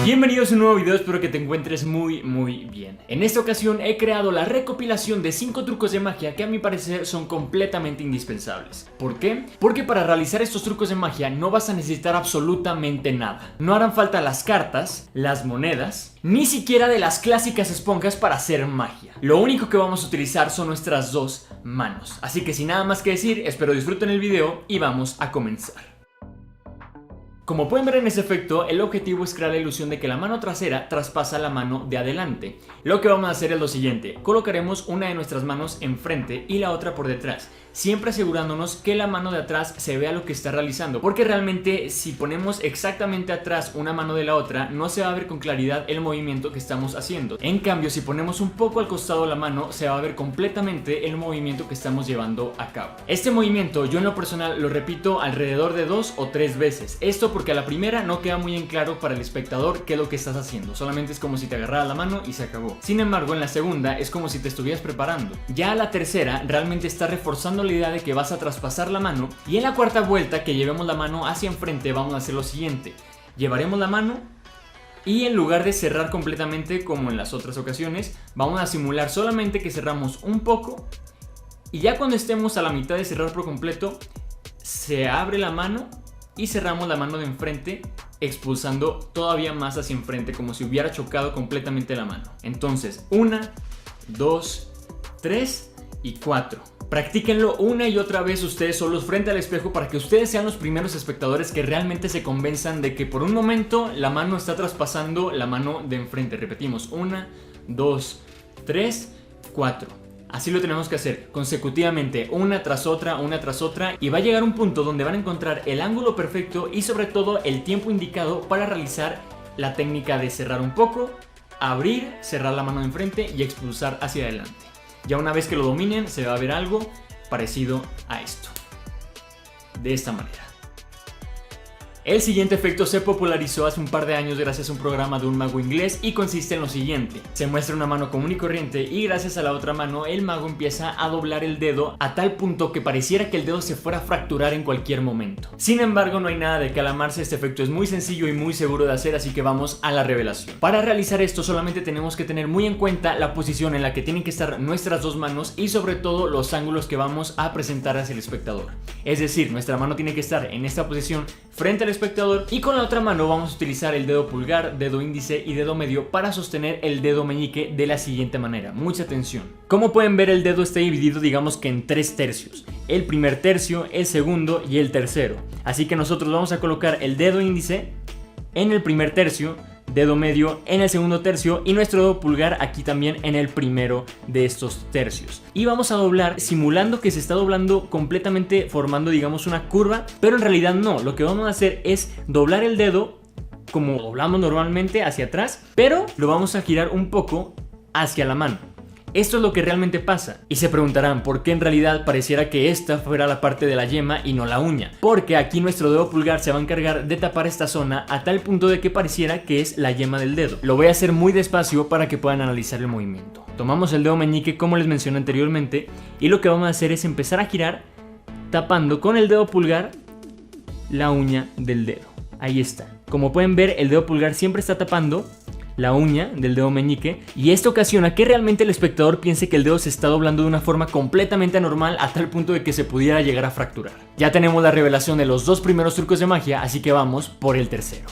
Bienvenidos a un nuevo video, espero que te encuentres muy bien. En esta ocasión he creado la recopilación de 5 trucos de magia que a mi parecer son completamente indispensables. ¿Por qué? Porque para realizar estos trucos de magia no vas a necesitar absolutamente nada. No harán falta las cartas, las monedas, ni siquiera de las clásicas esponjas para hacer magia. Lo único que vamos a utilizar son nuestras dos manos. Así que sin nada más que decir, espero disfruten el video y vamos a comenzar. Como pueden ver en ese efecto, el objetivo es crear la ilusión de que la mano trasera traspasa la mano de adelante. Lo que vamos a hacer es lo siguiente: colocaremos una de nuestras manos enfrente y la otra por detrás, siempre asegurándonos que la mano de atrás se vea lo que está realizando, porque realmente si ponemos exactamente atrás una mano de la otra, no se va a ver con claridad el movimiento que estamos haciendo. En cambio, si ponemos un poco al costado la mano, se va a ver completamente el movimiento que estamos llevando a cabo. Este movimiento yo en lo personal lo repito alrededor de 2 o 3 veces. Esto porque a la primera no queda muy en claro para el espectador qué es lo que estás haciendo, solamente es como si te agarrara la mano y se acabó. Sin embargo, en la segunda es como si te estuvieras preparando. Ya a la tercera realmente está reforzando la idea de que vas a traspasar la mano, y en la cuarta vuelta que llevemos la mano hacia enfrente vamos a hacer lo siguiente: llevaremos la mano y en lugar de cerrar completamente como en las otras ocasiones, vamos a simular solamente que cerramos un poco, y ya cuando estemos a la mitad de cerrar por completo, se abre la mano y cerramos la mano de enfrente, expulsando todavía más hacia enfrente, como si hubiera chocado completamente la mano. Entonces, 1, 2, 3 y 4. Practíquenlo una y otra vez ustedes solos frente al espejo para que ustedes sean los primeros espectadores que realmente se convenzan de que por un momento la mano está traspasando la mano de enfrente. Repetimos, 1, 2, 3, 4. Así lo tenemos que hacer consecutivamente, una tras otra, y va a llegar un punto donde van a encontrar el ángulo perfecto y sobre todo el tiempo indicado para realizar la técnica de cerrar un poco, abrir, cerrar la mano de enfrente y expulsar hacia adelante. Ya una vez que lo dominen, se va a ver algo parecido a esto, de esta manera. El siguiente efecto se popularizó hace un par de años gracias a un programa de un mago inglés y consiste en lo siguiente: se muestra una mano común y corriente y gracias a la otra mano el mago empieza a doblar el dedo a tal punto que pareciera que el dedo se fuera a fracturar en cualquier momento. Sin embargo, no hay nada de que alarmarse, este efecto es muy sencillo y muy seguro de hacer, así que vamos a la revelación. Para realizar esto solamente tenemos que tener muy en cuenta la posición en la que tienen que estar nuestras dos manos y sobre todo los ángulos que vamos a presentar hacia el espectador. Es decir, nuestra mano tiene que estar en esta posición frente al espectador, y con la otra mano vamos a utilizar el dedo pulgar, dedo índice y dedo medio para sostener el dedo meñique de la siguiente manera. Mucha atención. Como pueden ver, el dedo está dividido digamos que en 3 tercios: el primer tercio, el segundo y el tercero. Así que nosotros vamos a colocar el dedo índice en el primer tercio, dedo medio en el segundo tercio y nuestro dedo pulgar aquí también en el primero de estos tercios. Y vamos a doblar simulando que se está doblando completamente, formando digamos una curva, pero en realidad no. Lo que vamos a hacer es doblar el dedo como doblamos normalmente hacia atrás, pero lo vamos a girar un poco hacia la mano. Esto es lo que realmente pasa. Y se preguntarán por qué en realidad pareciera que esta fuera la parte de la yema y no la uña. Porque aquí nuestro dedo pulgar se va a encargar de tapar esta zona a tal punto de que pareciera que es la yema del dedo. Lo voy a hacer muy despacio para que puedan analizar el movimiento. Tomamos el dedo meñique como les mencioné anteriormente y lo que vamos a hacer es empezar a girar tapando con el dedo pulgar la uña del dedo. Ahí está. Como pueden ver, el dedo pulgar siempre está tapando la uña del dedo meñique, y esto ocasiona que realmente el espectador piense que el dedo se está doblando de una forma completamente anormal a tal punto de que se pudiera llegar a fracturar. Ya tenemos la revelación de los 2 primeros trucos de magia, así que vamos por el tercero.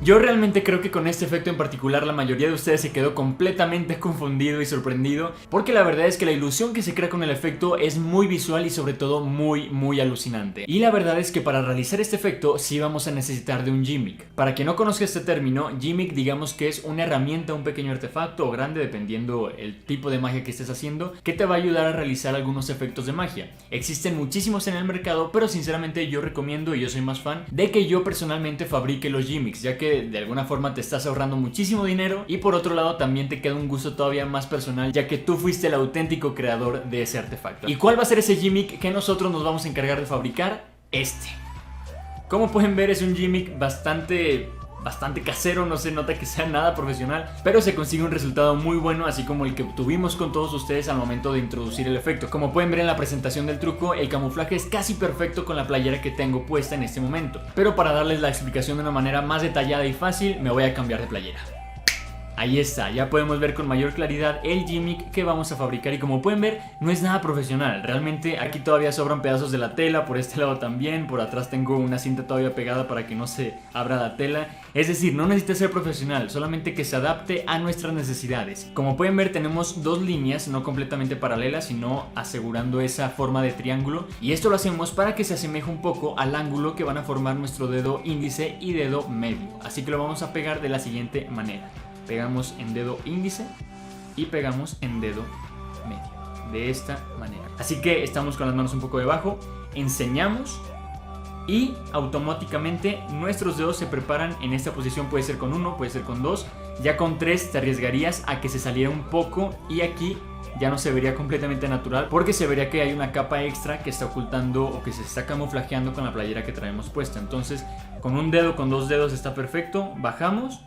Yo realmente creo que con este efecto en particular la mayoría de ustedes se quedó completamente confundido y sorprendido, porque la verdad es que la ilusión que se crea con el efecto es muy visual y sobre todo muy alucinante. Y la verdad es que para realizar este efecto sí vamos a necesitar de un gimmick. Para quien no conozca este término, gimmick digamos que es una herramienta, un pequeño artefacto o grande dependiendo el tipo de magia que estés haciendo, que te va a ayudar a realizar algunos efectos de magia. Existen muchísimos en el mercado, pero sinceramente yo recomiendo, y yo soy más fan, de que yo personalmente fabrique los gimmicks, ya que de alguna forma te estás ahorrando muchísimo dinero y por otro lado también te queda un gusto todavía más personal, ya que tú fuiste el auténtico creador de ese artefacto. ¿Y cuál va a ser ese gimmick que nosotros nos vamos a encargar de fabricar? Como pueden ver, es un gimmick bastante casero, no se nota que sea nada profesional, pero se consigue un resultado muy bueno, así como el que obtuvimos con todos ustedes al momento de introducir el efecto. Como pueden ver en la presentación del truco, el camuflaje es casi perfecto con la playera que tengo puesta en este momento, pero para darles la explicación de una manera más detallada y fácil, me voy a cambiar de playera. Ahí está, ya podemos ver con mayor claridad el gimmick que vamos a fabricar y como pueden ver no es nada profesional, realmente aquí todavía sobran pedazos de la tela, por este lado también, por atrás tengo una cinta todavía pegada para que no se abra la tela, es decir, no necesita ser profesional, solamente que se adapte a nuestras necesidades. Como pueden ver tenemos dos líneas no completamente paralelas, sino asegurando esa forma de triángulo y esto lo hacemos para que se asemeje un poco al ángulo que van a formar nuestro dedo índice y dedo medio, así que lo vamos a pegar de la siguiente manera. Pegamos en dedo índice y pegamos en dedo medio, de esta manera. Así que estamos con las manos un poco debajo, enseñamos y automáticamente nuestros dedos se preparan en esta posición. Puede ser con uno, puede ser con dos, ya con tres te arriesgarías a que se saliera un poco y aquí ya no se vería completamente natural porque se vería que hay una capa extra que está ocultando o que se está camuflajeando con la playera que traemos puesta. Entonces con un dedo, con dos dedos está perfecto, bajamos.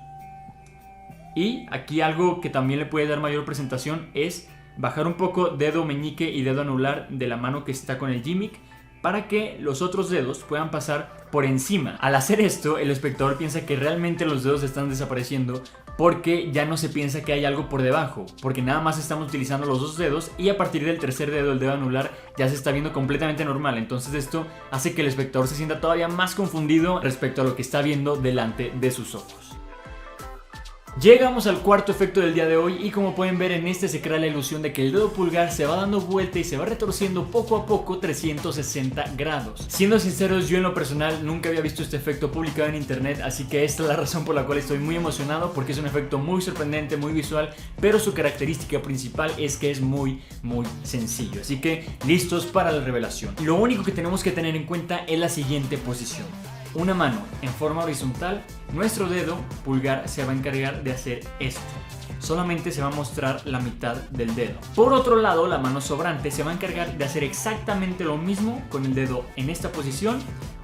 Y aquí algo que también le puede dar mayor presentación es bajar un poco dedo meñique y dedo anular de la mano que está con el gimmick para que los otros dedos puedan pasar por encima. Al hacer esto, el espectador piensa que realmente los dedos están desapareciendo porque ya no se piensa que hay algo por debajo, porque nada más estamos utilizando los dos dedos y a partir del tercer dedo, el dedo anular, ya se está viendo completamente normal. Entonces esto hace que el espectador se sienta todavía más confundido respecto a lo que está viendo delante de sus ojos. Llegamos al cuarto efecto del día de hoy y como pueden ver en este se crea la ilusión de que el dedo pulgar se va dando vuelta y se va retorciendo poco a poco 360 grados. Siendo sinceros, yo en lo personal nunca había visto este efecto publicado en internet, así que esta es la razón por la cual estoy muy emocionado, porque es un efecto muy sorprendente, muy visual, pero su característica principal es que es muy sencillo. Así que listos para la revelación. Lo único que tenemos que tener en cuenta es la siguiente posición. Una mano en forma horizontal, nuestro dedo pulgar se va a encargar de hacer esto. Solamente se va a mostrar la mitad del dedo. Por otro lado, la mano sobrante se va a encargar de hacer exactamente lo mismo con el dedo en esta posición,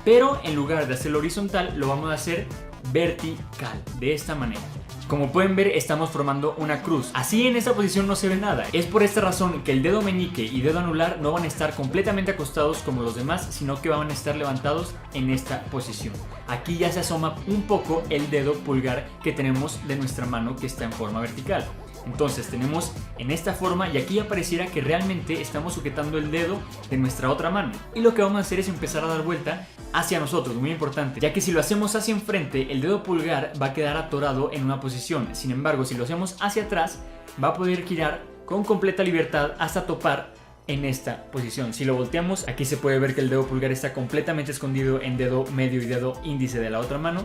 pero en lugar de hacerlo horizontal, lo vamos a hacer vertical, de esta manera. Como pueden ver, estamos formando una cruz. Así en esta posición no se ve nada. Es por esta razón que el dedo meñique y dedo anular no van a estar completamente acostados como los demás, sino que van a estar levantados en esta posición. Aquí ya se asoma un poco el dedo pulgar que tenemos de nuestra mano que está en forma vertical. Entonces tenemos en esta forma y aquí apareciera que realmente estamos sujetando el dedo de nuestra otra mano. Y lo que vamos a hacer es empezar a dar vuelta hacia nosotros, muy importante, ya que si lo hacemos hacia enfrente, el dedo pulgar va a quedar atorado en una posición. Sin embargo, si lo hacemos hacia atrás, va a poder girar con completa libertad hasta topar en esta posición. Si lo volteamos, aquí se puede ver que el dedo pulgar está completamente escondido en dedo medio y dedo índice de la otra mano.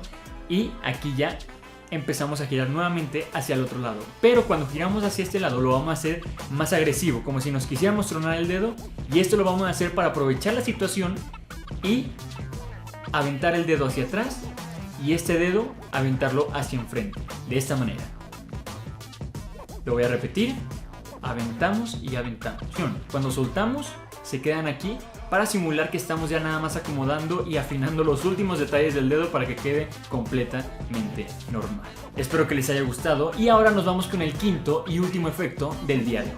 Y aquí ya empezamos a girar nuevamente hacia el otro lado, pero cuando giramos hacia este lado lo vamos a hacer más agresivo, como si nos quisiéramos tronar el dedo, y esto lo vamos a hacer para aprovechar la situación y aventar el dedo hacia atrás y este dedo aventarlo hacia enfrente, de esta manera. Lo voy a repetir: aventamos y aventamos. Cuando soltamos se quedan aquí para simular que estamos ya nada más acomodando y afinando los últimos detalles del dedo para que quede completamente normal. Espero que les haya gustado y ahora nos vamos con el quinto y último efecto del día de hoy.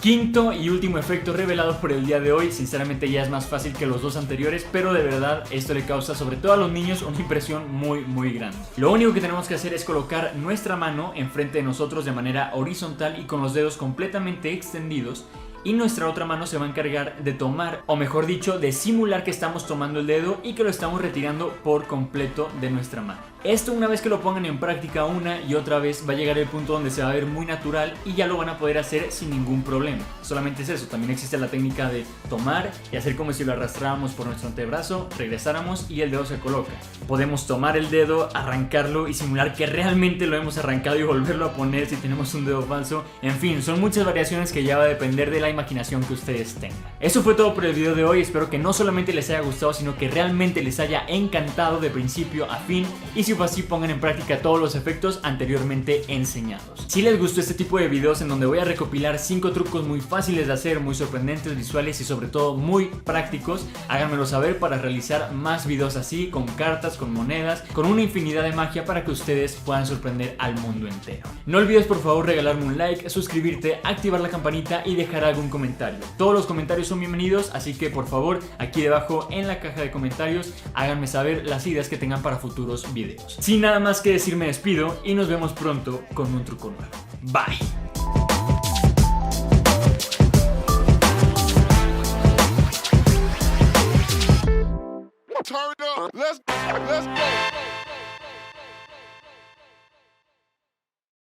Quinto y último efecto revelado por el día de hoy. Sinceramente ya es más fácil que los dos anteriores, pero de verdad esto le causa sobre todo a los niños una impresión muy grande. Lo único que tenemos que hacer es colocar nuestra mano enfrente de nosotros de manera horizontal y con los dedos completamente extendidos, y nuestra otra mano se va a encargar de tomar, o mejor dicho, de simular que estamos tomando el dedo y que lo estamos retirando por completo de nuestra mano. Esto, una vez que lo pongan en práctica una y otra vez, va a llegar el punto donde se va a ver muy natural y ya lo van a poder hacer sin ningún problema. Solamente es eso, también existe la técnica de tomar y hacer como si lo arrastráramos por nuestro antebrazo, regresáramos y el dedo se coloca. Podemos tomar el dedo, arrancarlo y simular que realmente lo hemos arrancado y volverlo a poner si tenemos un dedo falso. En fin, son muchas variaciones que ya va a depender de la imaginación que ustedes tengan. Eso fue todo por el video de hoy, espero que no solamente les haya gustado, sino que realmente les haya encantado de principio a fin, y si fue así, pongan en práctica todos los efectos anteriormente enseñados. Si les gustó este tipo de videos en donde voy a recopilar 5 trucos muy fáciles de hacer, muy sorprendentes, visuales y sobre todo muy prácticos, háganmelo saber para realizar más videos así, con cartas, con monedas, con una infinidad de magia para que ustedes puedan sorprender al mundo entero. No olvides por favor regalarme un like, suscribirte, activar la campanita y dejar algún comentario. Todos los comentarios son bienvenidos, así que por favor aquí debajo en la caja de comentarios háganme saber las ideas que tengan para futuros videos. Sin nada más que decir, me despido y nos vemos pronto con un truco nuevo. Bye. Turn it up. Let's go.